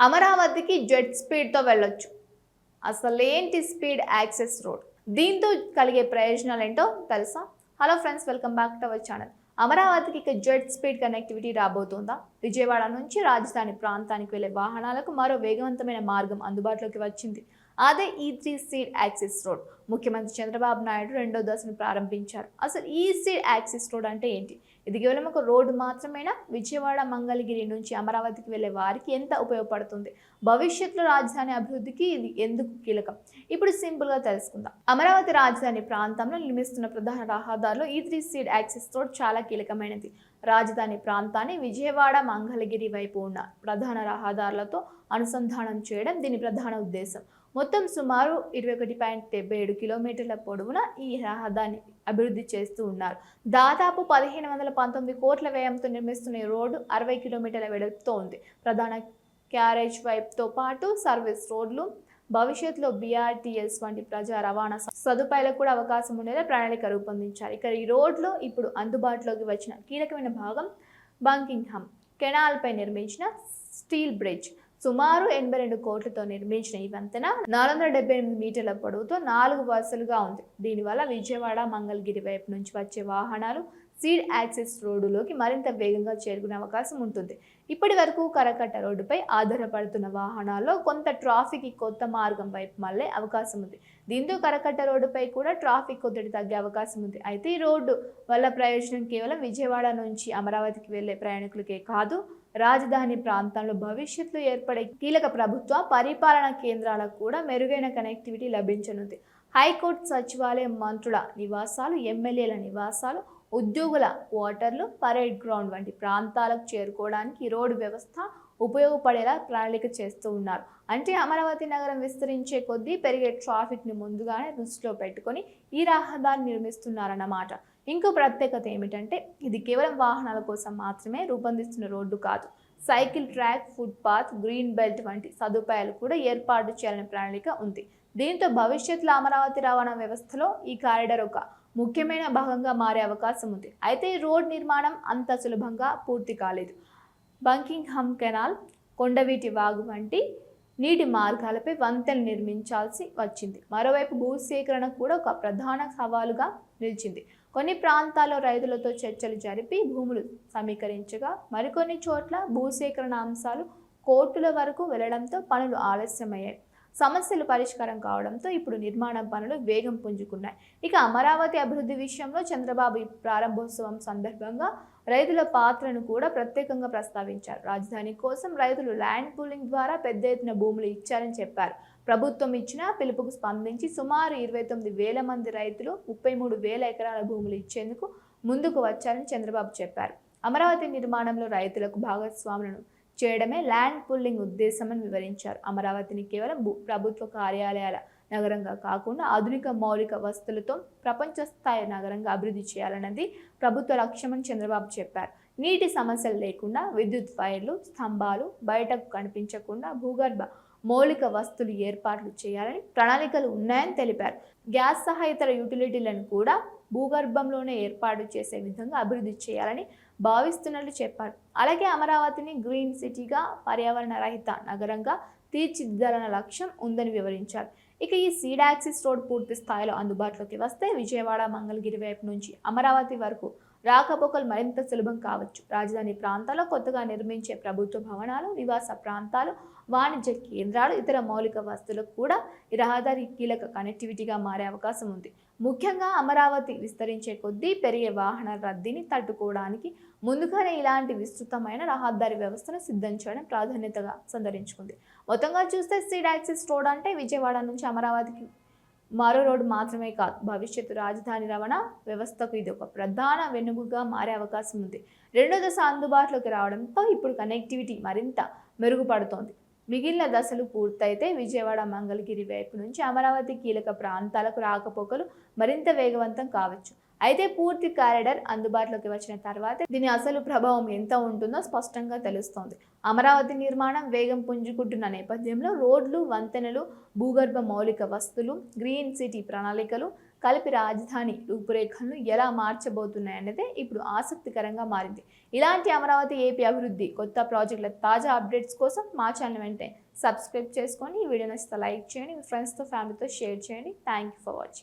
అమరావతికి జెట్ స్పీడ్తో వెళ్ళొచ్చు. అసలేంటి స్పీడ్ యాక్సెస్ రోడ్? దీంతో కలిగే ప్రయోజనాలు ఏంటో తెలుసా? Hello friends, welcome back to our channel. అమరావతికి ఇక జెట్ స్పీడ్ కనెక్టివిటీ రాబోతోందా? విజయవాడ నుంచి రాజధాని ప్రాంతానికి వెళ్లే వాహనాలకు మరో వేగవంతమైన మార్గం అందుబాటులోకి వచ్చింది. అదే ఈ3 స్పీడ్ యాక్సెస్ రోడ్. ముఖ్యమంత్రి చంద్రబాబు నాయుడు రెండో దశను ప్రారంభించారు. అసలు ఈ స్పీడ్ యాక్సెస్ రోడ్ అంటే ఏంటి? ఇది కేవలం ఒక రోడ్డు మాత్రమేనా? విజయవాడ మంగళగిరి నుంచి అమరావతికి వెళ్లే వారికి ఎంత ఉపయోగపడుతుంది? భవిష్యత్తులో రాజధాని అభివృద్ధికి ఇది ఎందుకు కీలకం? ఇప్పుడు సింపుల్ గా తెలుసుకుందాం. అమరావతి రాజధాని ప్రాంతంలో నిర్మిస్తున్న ప్రధాన రహదారిలో ఈ3 స్పీడ్ యాక్సెస్ రోడ్ చాలా కీలకమైనది. రాజధాని ప్రాంతాన్ని విజయవాడ మంగళగిరి వైపు ఉన్న ప్రధాన రహదారులతో అనుసంధానం చేయడం దీని ప్రధాన ఉద్దేశం. మొత్తం సుమారు 21.77 కిలోమీటర్ల పొడవున ఈ రహదారిని అభివృద్ధి చేస్తూ ఉన్నారు. దాదాపు 1519 కోట్ల వ్యయంతో నిర్మిస్తున్న ఈ రోడ్డు 60 కిలోమీటర్ల వెడల్పుతో ఉంది. ప్రధాన క్యారేజ్ వైపుతో పాటు సర్వీస్ రోడ్లు, భవిష్యత్తులో బీఆర్టీఎస్ వంటి ప్రజా రవాణా సదుపాయాలకు కూడా అవకాశం ఉండేలా ప్రణాళిక రూపొందించారు. ఇక ఈ రోడ్లో ఇప్పుడు అందుబాటులోకి వచ్చిన కీలకమైన భాగం బంకింగ్హామ్ కెనాల్పై నిర్మించిన స్టీల్ బ్రిడ్జ్. సుమారు 82 కోట్లతో నిర్మించిన ఈ వంతెన 478 మీటర్ల పొడవుతో 4 వరుసలుగా ఉంది. దీనివల్ల విజయవాడ మంగళగిరి వైపు నుంచి వచ్చే వాహనాలు స్పీడ్ యాక్సెస్ రోడ్డులోకి మరింత వేగంగా చేరుకునే అవకాశం ఉంటుంది. ఇప్పటి వరకు కరకట్ట రోడ్డుపై ఆధారపడుతున్న వాహనాల్లో కొంత ట్రాఫిక్ కొత్త మార్గం వైపు మళ్లే అవకాశం ఉంది. దీంతో కరకట్ట రోడ్డుపై కూడా ట్రాఫిక్ ఒత్తిడి తగ్గే అవకాశం ఉంది. అయితే ఈ రోడ్డు వల్ల ప్రయోజనం కేవలం విజయవాడ నుంచి అమరావతికి వెళ్లే ప్రయాణికులకే కాదు, రాజధాని ప్రాంతంలో భవిష్యత్తులో ఏర్పడే కీలక ప్రభుత్వ పరిపాలనా కేంద్రాలకు కూడా మెరుగైన కనెక్టివిటీ లభించనుంది. హైకోర్టు, సచివాలయం, మంత్రుల నివాసాలు, ఎమ్మెల్యేల నివాసాలు, ఉద్యోగుల క్వార్టర్లు, పరేడ్ గ్రౌండ్ వంటి ప్రాంతాలకు చేరుకోవడానికి రోడ్డు వ్యవస్థ ఉపయోగపడేలా ప్రణాళిక చేస్తూ ఉన్నారు. అంటే అమరావతి నగరం విస్తరించే కొద్దీ పెరిగే ట్రాఫిక్ని ముందుగానే దృష్టిలో పెట్టుకొని ఈ రహదారిని నిర్మిస్తున్నారన్నమాట. ఇంకో ప్రత్యేకత ఏమిటంటే ఇది కేవలం వాహనాల కోసం మాత్రమే రూపొందిస్తున్న రోడ్డు కాదు. Cycle track, footpath, green belt వంటి సదుపాయాలు కూడా ఏర్పాటు చేయాలనే ప్రణాళిక ఉంది. దీంతో భవిష్యత్తులో అమరావతి రవాణా వ్యవస్థలో ఈ కారిడార్ ఒక ముఖ్యమైన భాగంగా మారే అవకాశం ఉంది. అయితే ఈ రోడ్ నిర్మాణం అంత సులభంగా పూర్తి కాలేదు. బంకింగ్హామ్ కెనాల్, కొండవీటి వాగు వంటి నీటి మార్గాలపై వంతెనలు నిర్మించాల్సి వచ్చింది. మరోవైపు భూసేకరణ కూడా ఒక ప్రధాన సవాలుగా నిలిచింది. కొన్ని ప్రాంతాల్లో రైతులతో చర్చలు జరిపి భూములు సమీకరించగా, మరికొన్ని చోట్ల భూసేకరణ అంశాలు కోర్టుల వరకు వెళ్లడంతో పనులు ఆలస్యమయ్యాయి. సమస్యలు పరిష్కారం కావడంతో ఇప్పుడు నిర్మాణ పనులు వేగం పుంజుకున్నాయి. ఇక అమరావతి అభివృద్ధి విషయంలో చంద్రబాబు ప్రారంభోత్సవం సందర్భంగా రైతుల పాత్రను కూడా ప్రత్యేకంగా ప్రస్తావించారు. రాజధాని కోసం రైతులు ల్యాండ్ పూలింగ్ ద్వారా పెద్ద ఎత్తున భూములు ఇచ్చారని చెప్పారు. ప్రభుత్వం ఇచ్చిన పిలుపుకు స్పందించి సుమారు 29,000 మంది రైతులు 33,000 ఎకరాల భూములు ఇచ్చేందుకు ముందుకు వచ్చారని చంద్రబాబు చెప్పారు. అమరావతి నిర్మాణంలో రైతులకు భాగస్వాములను చేయడమే ల్యాండ్ పూలింగ్ ఉద్దేశమని వివరించారు. అమరావతిని కేవలం ప్రభుత్వ కార్యాలయాల నగరంగా కాకుండా ఆధునిక మౌలిక వసతులతో ప్రపంచ స్థాయి నగరంగా అభివృద్ధి చేయాలన్నది ప్రభుత్వ లక్ష్యమని చంద్రబాబు చెప్పారు. నీటి సమస్యలు లేకుండా, విద్యుత్ వైర్లు, స్తంభాలు బయటకు కనిపించకుండా భూగర్భ మౌలిక వస్తువులు ఏర్పాట్లు చేయాలని ప్రణాళికలు ఉన్నాయని తెలిపారు. గ్యాస్ సహా ఇతర యూటిలిటీలను కూడా భూగర్భంలోనే ఏర్పాటు చేసే విధంగా అభివృద్ధి చేయాలని భావిస్తున్నట్లు చెప్పారు. అలాగే అమరావతిని గ్రీన్ సిటీగా, పర్యావరణ రహిత నగరంగా తీర్చిదిద్దాలన్న లక్ష్యం ఉందని వివరించారు. ఇక ఈ సీడ్ యాక్సిస్ రోడ్ పూర్తి స్థాయిలో అందుబాటులోకి వస్తే విజయవాడ మంగళగిరి వైపు నుంచి అమరావతి వరకు రాకపోకలు మరింత సులభం కావచ్చు. రాజధాని ప్రాంతాల్లో కొత్తగా నిర్మించే ప్రభుత్వ భవనాలు, నివాస ప్రాంతాలు, వాణిజ్య కేంద్రాలు, ఇతర మౌలిక వస్తువులకు కూడా ఈ రహదారి కీలక కనెక్టివిటీగా మారే అవకాశం ఉంది. ముఖ్యంగా అమరావతి విస్తరించే కొద్దీ పెరిగే వాహన రద్దీని తట్టుకోవడానికి ముందుగానే ఇలాంటి విస్తృతమైన రహదారి వ్యవస్థను సిద్ధం చేయడం ప్రాధాన్యతగా సంతరించుకుంది. మొత్తంగా చూస్తే సీడ్ యాక్సిస్ రోడ్ అంటే విజయవాడ నుంచి అమరావతికి మరో రోడ్డు మాత్రమే కాదు, భవిష్యత్తు రాజధాని రవాణా వ్యవస్థకు ఇది ఒక ప్రధాన వెన్నుముకగా మారే అవకాశం ఉంది. రెండో దశ అందుబాటులోకి రావడంతో ఇప్పుడు కనెక్టివిటీ మరింత మెరుగుపడుతోంది. మిగిలిన దశలు పూర్తయితే విజయవాడ మంగళగిరి వైపు నుంచి అమరావతి కీలక ప్రాంతాలకు రాకపోకలు మరింత వేగవంతం కావచ్చు. అయితే పూర్తి కారిడార్ అందుబాటులోకి వచ్చిన తర్వాత దీని అసలు ప్రభావం ఎంత ఉంటుందో స్పష్టంగా తెలుస్తోంది. అమరావతి నిర్మాణం వేగం పుంజుకుంటున్న నేపథ్యంలో రోడ్లు, వంతెనలు, భూగర్భ మౌలిక వస్తువులు, గ్రీన్ సిటీ ప్రణాళికలు కలిపి రాజధాని రూపురేఖలను ఎలా మార్చబోతున్నాయనేదే ఇప్పుడు ఆసక్తికరంగా మారింది. ఇలాంటి అమరావతి ఏపీ అభివృద్ధి కొత్త ప్రాజెక్టుల తాజా అప్డేట్స్ కోసం మా ఛానల్ వెంటనే సబ్స్క్రైబ్ చేసుకొని ఈ వీడియో నచ్చితే లైక్ చేయండి, మీ ఫ్రెండ్స్తో ఫ్యామిలీతో షేర్ చేయండి. Thank you for watching.